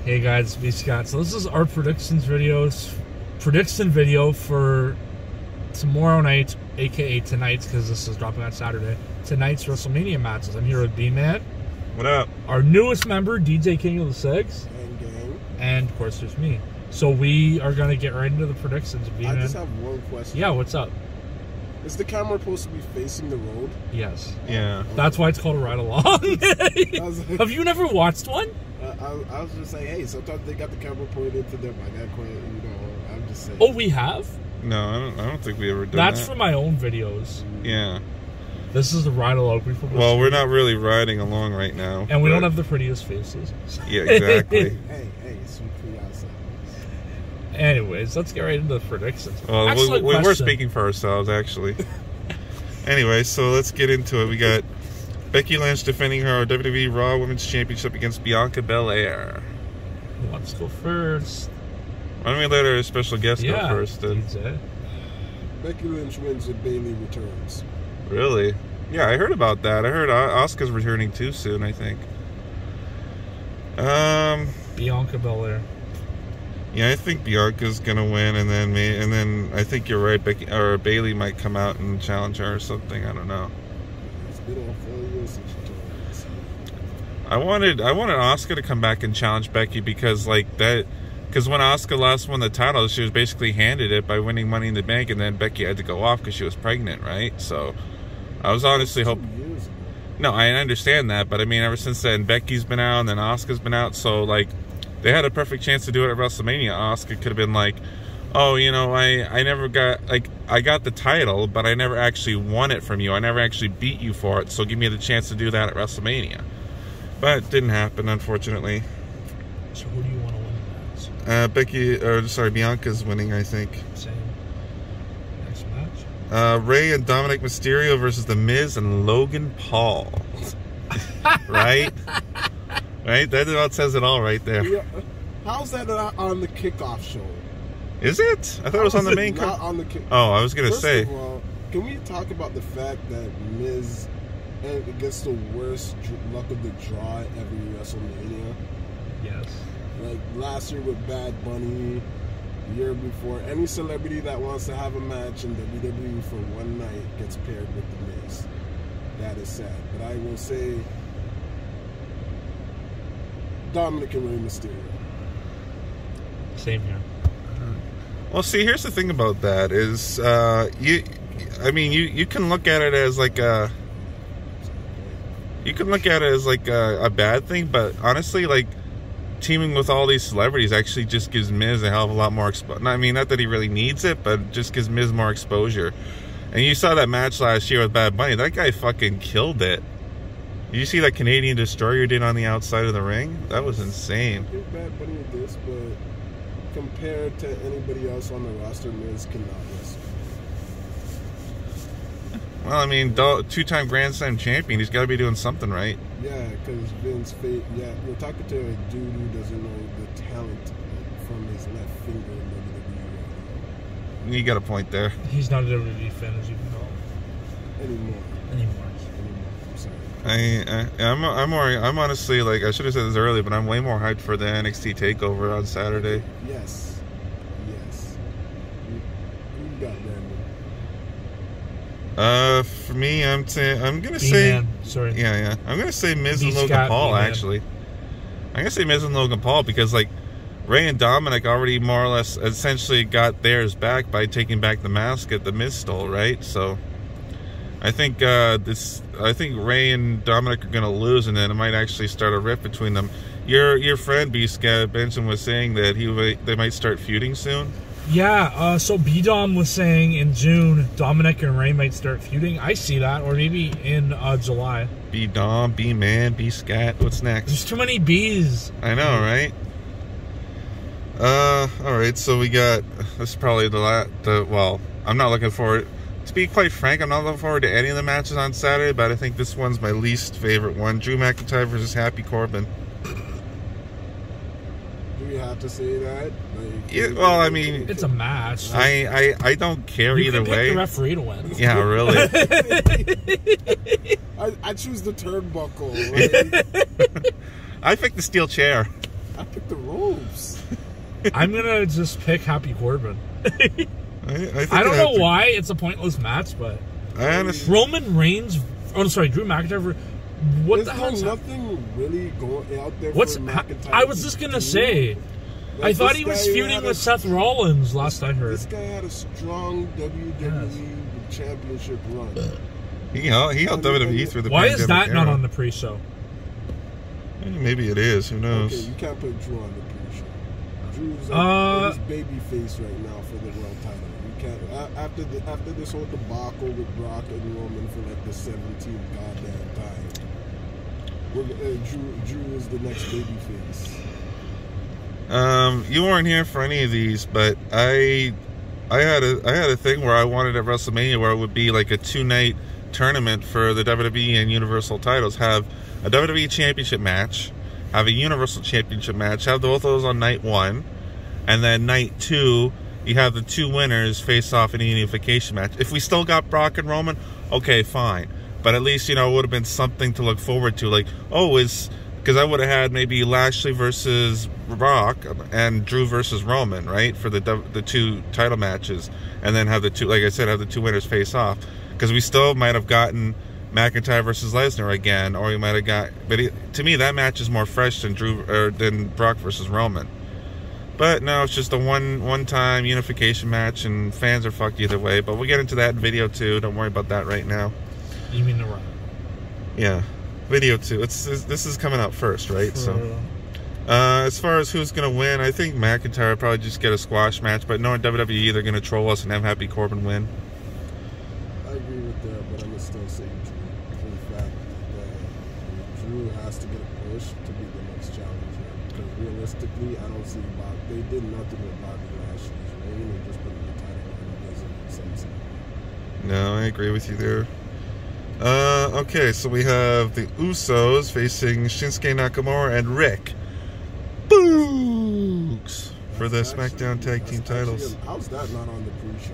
Hey guys, it's me Scott. So this is our prediction video for tomorrow night, aka tonight, because this is dropping on Saturday. Tonight's Wrestlemania matches. I'm here with Bman. What up? Our newest member, DJ King of the Sigs. And gang. And of course there's me. So we are gonna get right into the predictions. I just have one question. Yeah, what's up? Is the camera supposed to be facing the road? Yes. Yeah. Okay. That's why it's called a ride along. Have you never watched one? I was just saying, hey, sometimes they got the camera pointed into them. I got quite, I'm just saying. Oh, we have? No, I don't think we ever did that. That's for my own videos. Yeah. This is the ride along. Well, we're not really riding along right now. And we don't have the prettiest faces. Yeah, exactly. hey, sweet free outside. Anyways, let's get right into the predictions. Well, we were speaking for ourselves, actually. Anyway, so let's get into it. We got Becky Lynch defending her WWE Raw Women's Championship against Bianca Belair. Who wants to go first? Why don't we let our special guest go first? DJ. Becky Lynch wins and Bayley returns. Really? Yeah, I heard about that. I heard Asuka's returning too soon, I think. Bianca Belair. Yeah, I think Bianca's gonna win, and then I think you're right. Becky or Bayley might come out and challenge her or something. I don't know. It's been on 4 years since she told us. I wanted Asuka to come back and challenge Becky because when Asuka last won the title, she was basically handed it by winning Money in the Bank, and then Becky had to go off because she was pregnant, right? So I was honestly hoping. No, I understand that, but I mean, ever since then, Becky's been out, and then Asuka's been out, so like. They had a perfect chance to do it at WrestleMania. Asuka could have been like, oh, I never got, I got the title, but I never actually won it from you. I never actually beat you for it, so give me the chance to do that at WrestleMania. But it didn't happen, unfortunately. So who do you want to win that? Bianca's winning, I think. Same. Next match? Rey and Dominic Mysterio versus The Miz and Logan Paul. Right? Right? That about says it all right there. Yeah. How's that not on the kickoff show? Is it? I thought it was on the main card. Not on the Oh, I was going to First say. of all, can we talk about the fact that Miz gets the worst luck of the draw at every WrestleMania? Yes. Like last year with Bad Bunny, the year before, any celebrity that wants to have a match in WWE for one night gets paired with the Miz. That is sad. But I will say Dominic and Rey Mysterio. Same here. Well, see, here's the thing about that is, you can look at it as like a bad thing, but honestly, like teaming with all these celebrities actually just gives Miz a hell of a lot more exposure. I mean, not that he really needs it, but it just gives Miz more exposure. And you saw that match last year with Bad Bunny. That guy fucking killed it. Did you see that Canadian Destroyer did on the outside of the ring? That was insane. I think Bad Bunny did this, but compared to anybody else on the roster, Miz cannot wrestle. Well, I mean, two-time Grand Slam champion. He's got to be doing something right. Yeah, because Vince, you're talking to a dude who doesn't know the talent from his left finger in WWE. You got a point there. He's not a WWE fan, as you know. Anymore. I'm honestly, like, I should have said this earlier, but I'm way more hyped for the NXT TakeOver on Saturday. Yes. You got Brandon. For me, I'm gonna say, I'm gonna say Miz and Logan Paul. Actually, I'm gonna say Miz and Logan Paul because like Rey and Dominic already more or less essentially got theirs back by taking back the mask that the Miz stole, right? So. I think Rey and Dominic are gonna lose, and then it might actually start a rift between them. Your friend B-Scat Benson was saying that they might start feuding soon. Yeah, so B-Dom was saying in June Dominic and Rey might start feuding. I see that, or maybe in July. B-Dom, B-Man, B-Scat. What's next? There's too many B's. I know, right? All right. So we got this is probably well, I'm not looking forward. To be quite frank, I'm not looking forward to any of the matches on Saturday, but I think this one's my least favorite one. Drew McIntyre versus Happy Corbin. Do you have to say that? Yeah, well, I mean... It's a match. I don't care either way. You can pick the referee to win. Yeah, really. I choose the turnbuckle. I picked the steel chair. I picked the ropes. I'm gonna just pick Happy Corbin. I think I don't know why it's a pointless match, but I honestly, Roman Reigns. Oh, sorry, Drew McIntyre. What There's the hell? nothing really going out there. What's? For McIntyre I was just gonna say. I thought he was feuding with Seth Rollins last I heard. This guy had a strong WWE championship run. he helped WWE through the Why pandemic is that not era. on the pre-show? Maybe it is. Who knows? Okay, you can't put Drew on the pre-show. Drew's he's baby face right now for the world title. You can't after this whole debacle with Brock and Roman for like the 17th goddamn time. Drew is the next baby face. You weren't here for any of these, but I had a thing where I wanted at WrestleMania where it would be like a 2-night tournament for the WWE and Universal titles. Have a WWE Championship match, have a Universal Championship match, have both of those on night 1, and then night 2 you have the 2 winners face off in a unification match. If we still got Brock and Roman, okay, fine, but at least, you know, it would have been something to look forward to. Like, oh, because I would have had maybe Lashley versus Brock and Drew versus Roman, right, for the 2 title matches, and then have the 2, like I said, have the 2 winners face off. Because we still might have gotten McIntyre versus Lesnar again, or we might have got. But to me, that match is more fresh than than Brock versus Roman. But no, it's just a one-time unification match, and fans are fucked either way. But we'll get into that in video 2. Don't worry about that right now. You mean the run? Yeah. Video 2. This is coming out first, right? So, as far as who's gonna win, I think McIntyre will probably just get a squash match. But knowing WWE, they're gonna troll us and have Happy Corbin win. I agree with that, but I'm gonna still say Drew for the fact that Drew has to get a push to be the next challenger. Because realistically, I don't see Bob. They did nothing with Bobby Lashley's reign. They just put the title on. It doesn't make sense. No, I agree with you there. Okay, so we have the Usos facing Shinsuke Nakamura and Rick Boogs for the SmackDown Tag Team titles. How's that not on the pre-show?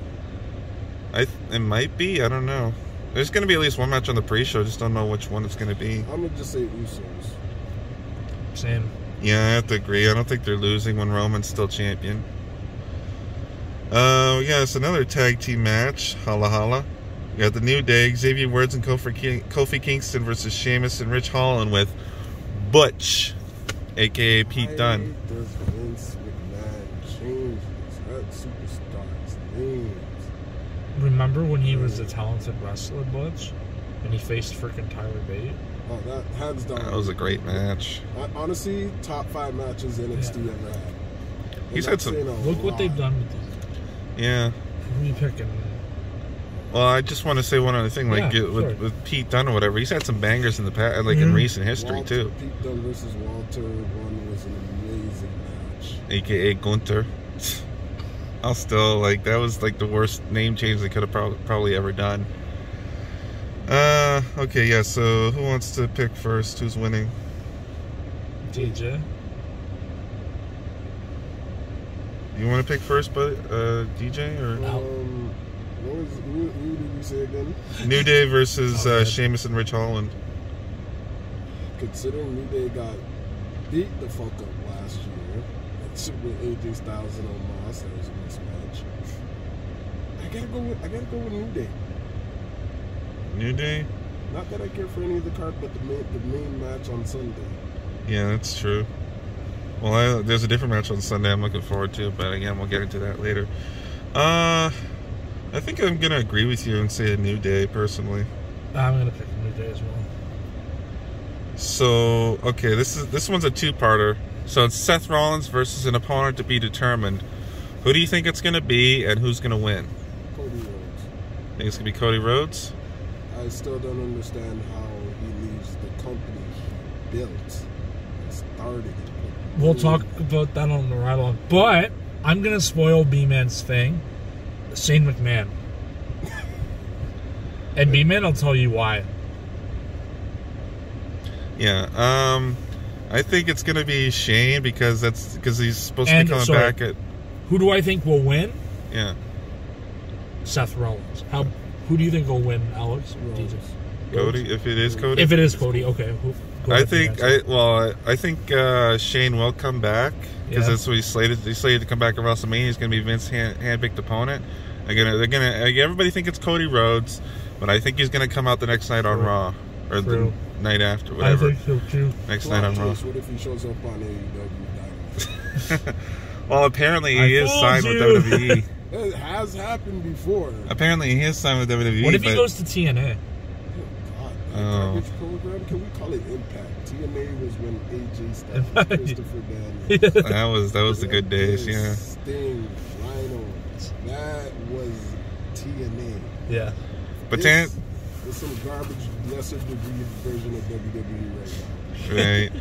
It might be. I don't know. There's going to be at least one match on the pre-show. Just don't know which one it's going to be. I'm going to just say Usos. Same. Yeah, I have to agree. I don't think they're losing when Roman's still champion. Yeah, it's another tag team match. Holla holla. We got the New Day, Xavier Woods and Kofi Kingston versus Sheamus and Rich Holland with Butch, a.k.a. Pete Dunne. Why does Vince McMahon change that superstar's names? Remember when he was a talented wrestler, Butch? And he faced frickin' Tyler Bate? Oh, that hands down. That was a great match. Honestly, top 5 matches NXT ever had. He's had some. Look what they've done with these. Yeah. Who are you picking? Well, I just want to say one other thing, like with Pete Dunne or whatever. He's had some bangers in the past, like in recent history too. Pete Dunne versus Walter one was an amazing match. AKA Gunther. I'll still like that was like the worst name change they could have probably ever done. Okay, yeah. So who wants to pick first? Who's winning? DJ. You want to pick first, but DJ or? Who did we say again? New Day versus Sheamus and Rich Holland. Considering New Day got beat the fuck up last year with AJ Styles and Omos, that was a mismatch. I gotta go with New Day. New Day? Not that I care for any of the card, but the main match on Sunday. Yeah, that's true. Well, there's a different match on Sunday I'm looking forward to, but again, we'll get into that later. I think I'm gonna agree with you and say a New Day personally. I'm gonna pick a New Day as well. So okay, this one's a 2-parter. So it's Seth Rollins versus an opponent to be determined. Who do you think it's gonna be, and who's gonna win? Cody Rhodes. Think it's gonna be Cody Rhodes? I still don't understand how he leaves the company he built and started. We'll talk about that on the ride along. But I'm gonna spoil B-Man's thing. Shane McMahon. And B-Man, I'll tell you why. Yeah, I think it's gonna be Shane because he's supposed to be coming back at. Who do I think will win? Yeah. Seth Rollins. Who do you think will win, Alex? Rollins. Cody, if it is Cody. If it is Cody, okay. Go I ahead, think Shane will come back because that's what he's slated. He's slated to come back at WrestleMania. He's going to be Vince's hand-picked opponent. Everybody think it's Cody Rhodes, but I think he's going to come out the next night on Raw or the night after, whatever. I think so too. Next night on Raw. What if he shows up on AEW? Well, apparently he is signed with WWE. It has happened before. Apparently he is signed with WWE. What if he goes to TNA? Garbage program? Can we call it Impact? TNA was when AJ started. Christopher Daniels. That was the good days, yeah. Sting, Rhino. That was TNA. Yeah. But it's some garbage, lesser degree version of WWE right now. Right.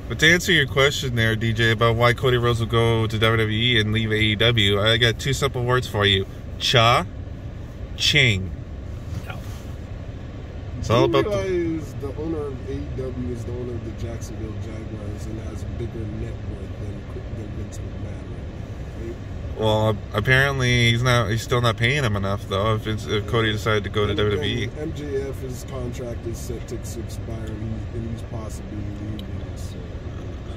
But to answer your question there, DJ, about why Cody Rhodes will go to WWE and leave AEW, I got two simple words for you. Cha-ching. It's all about realize the owner of AEW is the owner of the Jacksonville Jaguars and has a bigger net worth than Vince McMahon, right? Well, apparently he's still not paying him enough though. If Cody decided to go to WWE, MJF's contract is set to expire and he's possibly leaving. So.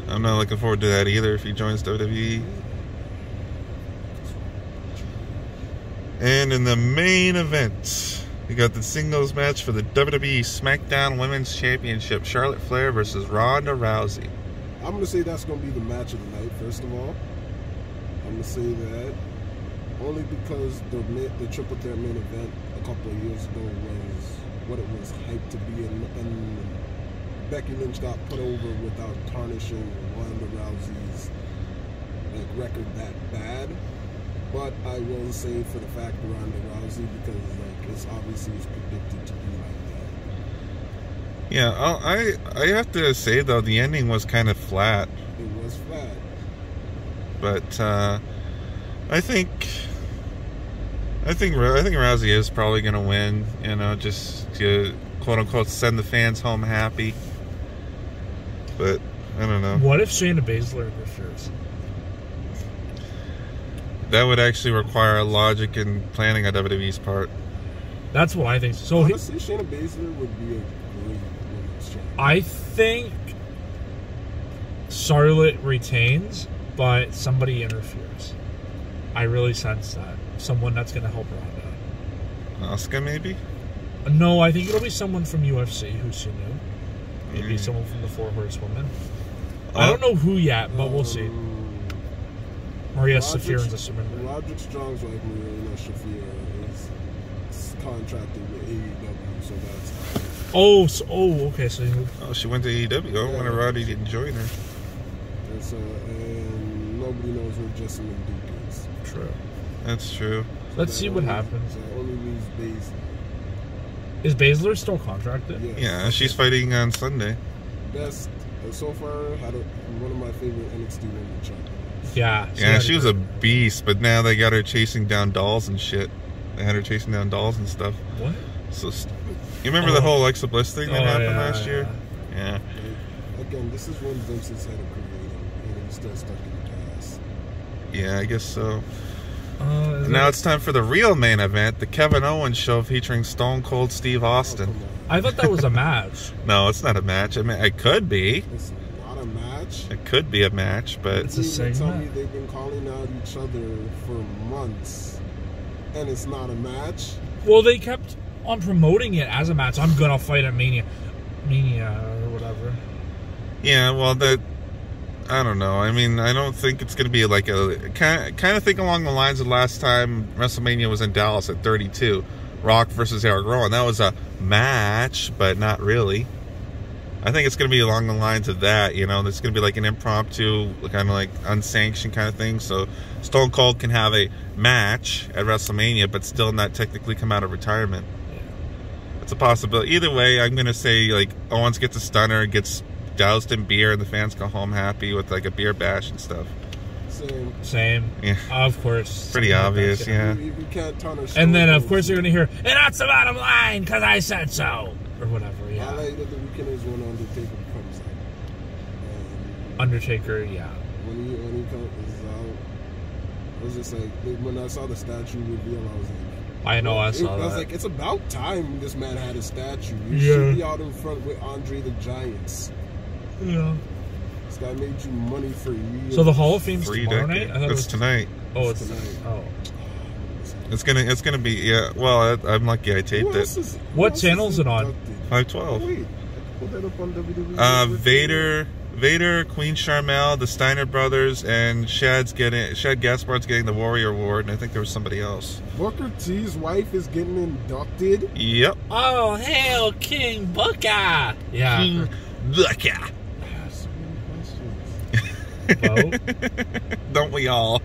I'm not looking forward to that either if he joins WWE. And in the main event, we got the singles match for the WWE SmackDown Women's Championship. Charlotte Flair versus Ronda Rousey. I'm going to say that's going to be the match of the night, first of all. I'm going to say that only because the Triple Threat main event a couple of years ago was what it was hyped to be, and Becky Lynch got put over without tarnishing Ronda Rousey's record that bad. But I will say for the fact Ronda Rousey, because it's obviously is predicted to be like that. Yeah, I have to say though the ending was kind of flat. It was flat. But I think Rousey is probably gonna win. You know, just to quote unquote send the fans home happy. But I don't know. What if Shayna Baszler interferes? That would actually require logic and planning on WWE's part. That's what I think. So honestly, Shayna Baszler would be a great women's champion. I think Charlotte retains, but somebody interferes. I really sense that. Someone that's going to help Ronda. Asuka, maybe? No, I think it'll be someone from UFC who she knew. Maybe someone from the Four Horsewomen. I don't know who yet, but we'll see. Maria Shafir and the Surrender. Roderick Strong's wife, Maria Shafir, is contracted with AEW, so that's. Okay. So she went to AEW. I wonder Roddy didn't join her. And nobody knows where Jessamine Duke is. True. That's true. Let's see what happens. That only leaves Baszler. Is Baszler still contracted? Yes. Yeah, she's fighting on Sunday. Best so far had one of my favorite NXT women champions. Yeah, she was a beast, but now they got her chasing down dolls and shit. They had her chasing down dolls and stuff. What? So, you remember the whole Alexa Bliss thing that happened last year? Yeah. Again, this is when Vince's had a creative, and he's still stuck in the past. Yeah, I guess so. Now it's time for the real main event, the Kevin Owens show featuring Stone Cold Steve Austin. I thought that was a match. No, it's not a match. I mean, it could be. It's not a match. It could be a match, but it's a segment. Tell me they've been calling out each other for months, and it's not a match. Well, they kept on promoting it as a match. I'm gonna fight at Mania or whatever. Yeah, well, I don't know. I mean, I don't think it's going to be like a kind of think along the lines of last time WrestleMania was in Dallas at 32, Rock versus Eric Rowan. That was a match, but not really. I think it's going to be along the lines of that. You know, it's going to be like an impromptu, kind of like unsanctioned kind of thing. So Stone Cold can have a match at WrestleMania, but still not technically come out of retirement. Yeah. It's a possibility. Either way, I'm going to say like Owens gets a stunner, gets doused in beer, and the fans go home happy with like a beer bash and stuff. Same. Yeah. Of course. Pretty obvious, yeah. You can't turn and then, of course, you're going to hear, and that's the bottom line, because I said so. Or whatever, yeah. I like that the weekend is when Undertaker comes out. Undertaker, yeah. When he comes out, I was just like, when I saw the statue reveal, I was like, I know, I saw that. I was like, it's about time this man had a statue. He should be out in front with Andre the Giants. Yeah. This guy made you money for years. So the Hall of Fame's 3 tomorrow decades. night? I thought It's tonight. Oh, it's tonight. Oh. It's gonna be, yeah. Well, I'm lucky I taped it. What channel is it on? 512. Oh, wait, I put that up on WWE. Vader, Queen Sharmell, the Steiner brothers, and Shad Gaspard's getting the Warrior Award, and I think there was somebody else. Booker T's wife is getting inducted. Yep. Oh, hail King Booker! Yeah. King Booker. I have so many questions. Vote. Don't we all?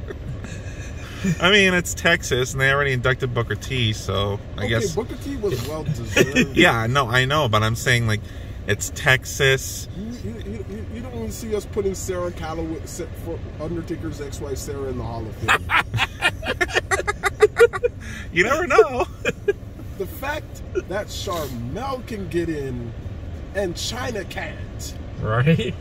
I mean, it's Texas, and they already inducted Booker T, so I guess. Booker T was well deserved. Yeah, no, I know, but I'm saying, like, it's Texas. You don't even see us putting Sarah Calloway, for Undertaker's ex-wife Sarah, in the Hall of Fame. You never know. The fact that Sharmell can get in and China can't. Right?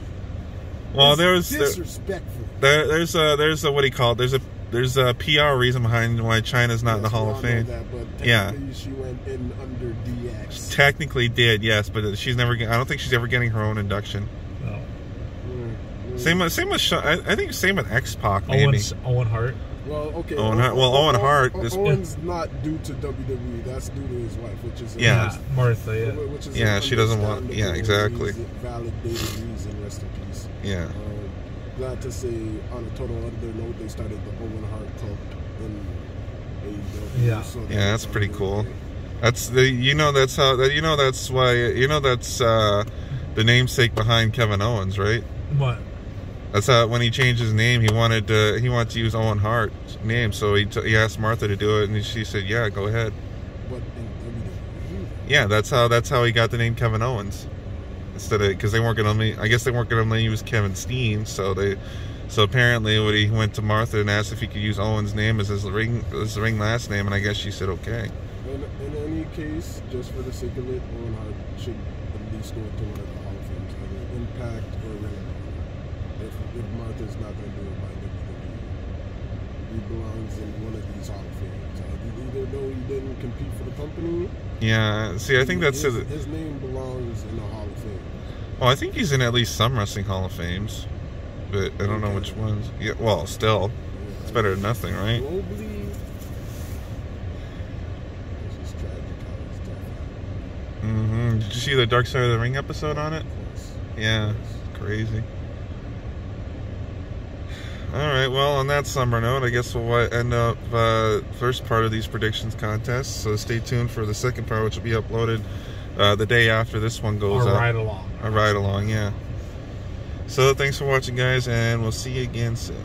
Well, It's disrespectful. there's a what do you call it? There's a PR reason behind why China's not in the Hall of Fame. But Yeah. she went in under DX. She technically did, yes, but she's never. I don't think she's ever getting her own induction. No. Same with I think same with X-Pac maybe. Owen Hart. Well, okay. Owen Hart. Owen's not due to WWE. That's due to his wife, which is Martha. Yeah. Which is Yeah, she doesn't want. Yeah, exactly. Validated reason. Rest in peace. Yeah. Glad to say, on a total other note, they started the Owen Hart Club in AEW. Yeah. So Yeah, that's pretty cool. great. That's the namesake behind Kevin Owens, right? What? That's how when he changed his name, he wanted to use Owen Hart's name, so he asked Martha to do it, and she said, "Yeah, go ahead." But in WWE, Yeah, that's how he got the name Kevin Owens. Instead of, because they weren't gonna use Kevin Steen, so apparently when he went to Martha and asked if he could use Owen's name as his ring last name, and I guess she said okay. in any case, just for the sake of it, Owen Hart should at least go to one of the Hall of Fames, either Impact or Ring of Honor. If Martha's not going to do it by WWE, he belongs in one of these Hall of Fames. Either though he didn't compete for the company. Yeah, see, I think that's his name belongs in the Hall of Fame. Well, I think he's in at least some wrestling Hall of Fames, but I don't know which ones. Yeah, well, still, it's better than nothing, right? Globally, it's just tragic how it's done. Did you see the Dark Side of the Ring episode on it? Of course. Yeah, it's crazy. All right, well, on that somber note, I guess we'll end up first part of these predictions contests. So stay tuned for the second part, which will be uploaded the day after this one goes up. Ride along. A ride along, yeah. So thanks for watching, guys, and we'll see you again soon.